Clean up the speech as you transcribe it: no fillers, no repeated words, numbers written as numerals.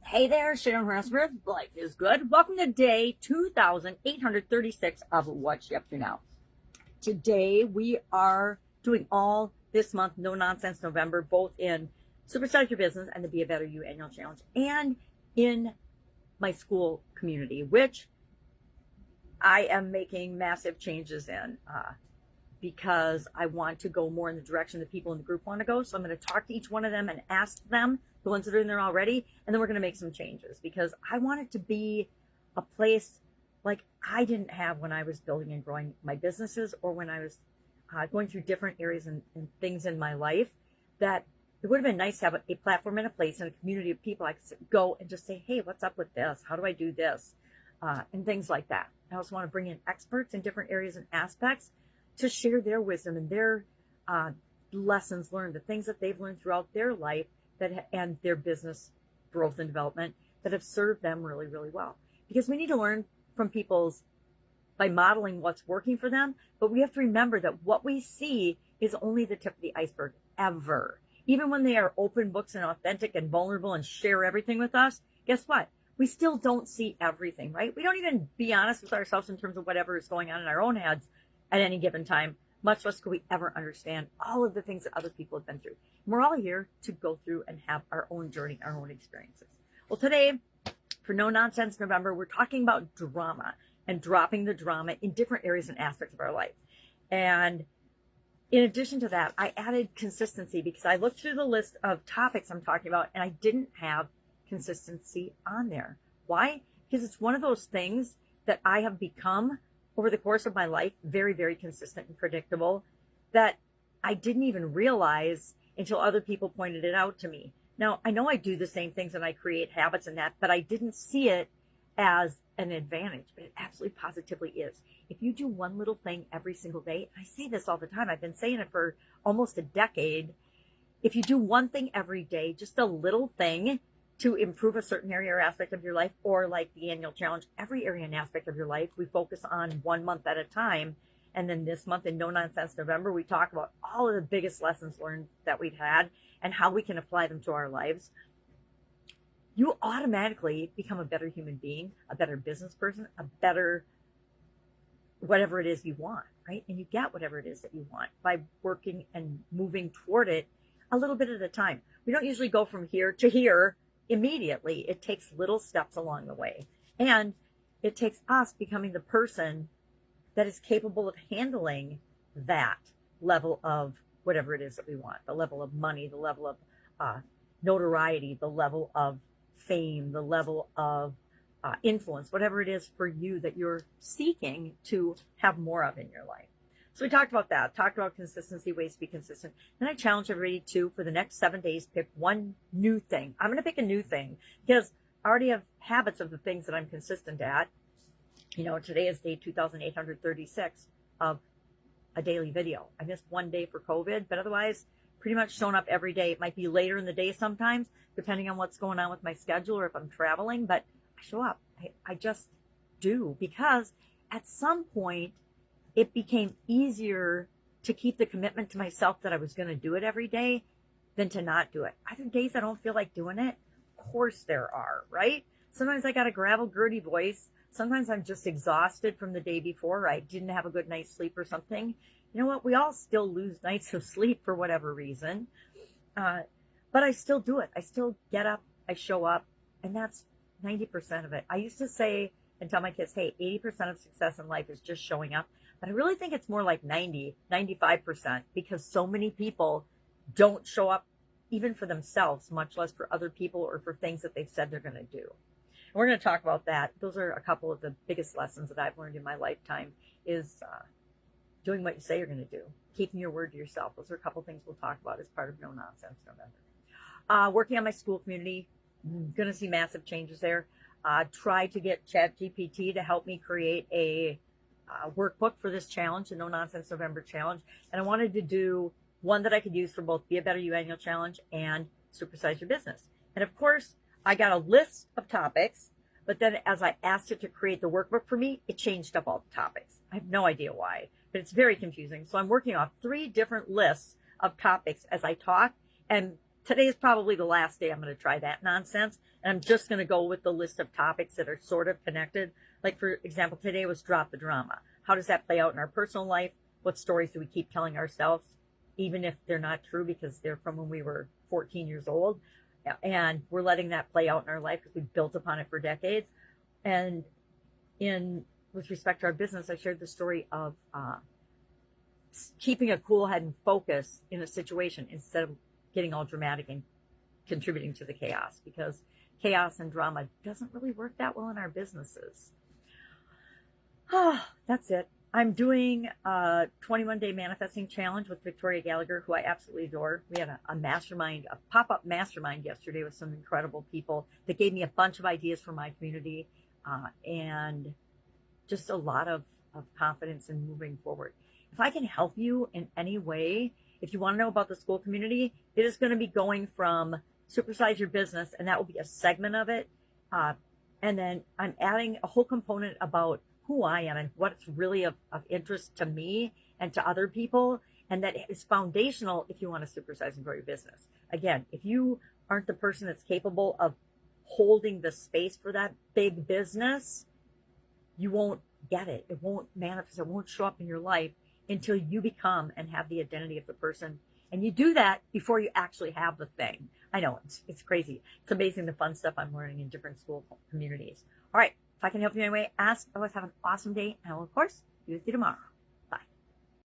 Hey there, Sharon Horne-Ellstrom. Life is good. Welcome to day 2,836 of What You Up To Now. Today we are doing all this month, No Nonsense November, both in Supersize Your Business and the Be a Better You annual challenge, and in my school community, which I am making massive changes in because I want to go more in the direction the people in the group want to go. So I'm going to talk to each one of them and ask them, the ones that are in there already, and then we're going to make some changes because I want it to be a place like I didn't have when I was building and growing my businesses, or when I was going through different areas and things in my life, that it would have been nice to have a platform and a place and a community of people I could go and just say, hey, what's up with this? How do I do this? And things like that. I also want to bring in experts in different areas and aspects to share their wisdom and their lessons learned, the things that they've learned throughout their life and their business growth and development that have served them really, really well. Because we need to learn from people's by modeling what's working for them, but we have to remember that what we see is only the tip of the iceberg ever. Even when they are open books and authentic and vulnerable and share everything with us, guess what? We still don't see everything, right? We don't even be honest with ourselves in terms of whatever is going on in our own heads at any given time, much less could we ever understand all of the things that other people have been through. And we're all here to go through and have our own journey, our own experiences. Well, today, for No Nonsense November, we're talking about drama and dropping the drama in different areas and aspects of our life. And in addition to that, I added consistency because I looked through the list of topics I'm talking about and I didn't have consistency on there. Why? Because it's one of those things that I have become over the course of my life, very, very consistent and predictable, that I didn't even realize until other people pointed it out to me. Now, I know I do the same things and I create habits and that, but I didn't see it as an advantage, but it absolutely positively is. If you do one little thing every single day, I say this all the time, I've been saying it for almost a decade. If you do one thing every day, just a little thing to improve a certain area or aspect of your life, or like the annual challenge, every area and aspect of your life, we focus on 1 month at a time. And then this month in No Nonsense November, we talk about all of the biggest lessons learned that we've had and how we can apply them to our lives. You automatically become a better human being, a better business person, a better whatever it is you want, right? And you get whatever it is that you want by working and moving toward it a little bit at a time. We don't usually go from here to here immediately. It takes little steps along the way. And it takes us becoming the person that is capable of handling that level of whatever it is that we want, the level of money, the level of notoriety, the level of fame, the level of influence, whatever it is for you that you're seeking to have more of in your life. So we talked about that, talked about consistency, ways to be consistent. Then I challenge everybody to, for the next 7 days, pick one new thing. I'm going to pick a new thing because I already have habits of the things that I'm consistent at. You know, today is day 2,836 of a daily video. I missed 1 day for COVID, but otherwise pretty much shown up every day. It might be later in the day sometimes, depending on what's going on with my schedule or if I'm traveling, but I show up. I just do, because at some point, it became easier to keep the commitment to myself that I was going to do it every day than to not do it. Are there days I don't feel like doing it? Of course there are, right? Sometimes I got a gravel, gritty voice. Sometimes I'm just exhausted from the day before. I didn't have a good night's sleep or something. You know what? We all still lose nights of sleep for whatever reason. But I still do it. I still get up. I show up. And that's 90% of it. I used to say and tell my kids, hey, 80% of success in life is just showing up. But I really think it's more like 95%, because so many people don't show up even for themselves, much less for other people or for things that they've said they're going to do. And we're going to talk about that. Those are a couple of the biggest lessons that I've learned in my lifetime, is doing what you say you're going to do, keeping your word to yourself. Those are a couple things we'll talk about as part of No Nonsense November. Working on my school community, going to see massive changes there. Try to get ChatGPT to help me create a workbook for this challenge, the No Nonsense November challenge. And I wanted to do one that I could use for both Be a Better You annual challenge and Supersize Your Business. And of course, I got a list of topics, but then as I asked it to create the workbook for me, it changed up all the topics. I have no idea why, but it's very confusing. So I'm working off 3 different lists of topics as I talk, and today is probably the last day I'm going to try that nonsense. And I'm just going to go with the list of topics that are sort of connected. Like, for example, today was drop the drama. How does that play out in our personal life? What stories do we keep telling ourselves, even if they're not true because they're from when we were 14 years old? And we're letting that play out in our life because we built upon it for decades. And with respect to our business, I shared the story of keeping a cool head and focus in a situation instead of getting all dramatic and contributing to the chaos, because chaos and drama doesn't really work that well in our businesses. That's it. I'm doing a 21-day manifesting challenge with Victoria Gallagher, who I absolutely adore. We had a mastermind, a pop-up mastermind yesterday with some incredible people that gave me a bunch of ideas for my community and just a lot of confidence in moving forward. If I can help you in any way, if you want to know about the school community, it is going to be going from Supersize Your Business, and that will be a segment of it. And then I'm adding a whole component about who I am and what's really of interest to me and to other people. And that is foundational if you want to supersize and grow your business. Again, if you aren't the person that's capable of holding the space for that big business, you won't get it. It won't manifest. It won't show up in your life until you become and have the identity of the person. And you do that before you actually have the thing. I know, it's crazy. It's amazing the fun stuff I'm learning in different school communities. All right. If I can help you in any way, ask. Otherwise, have an awesome day. And I will, of course, be with you tomorrow.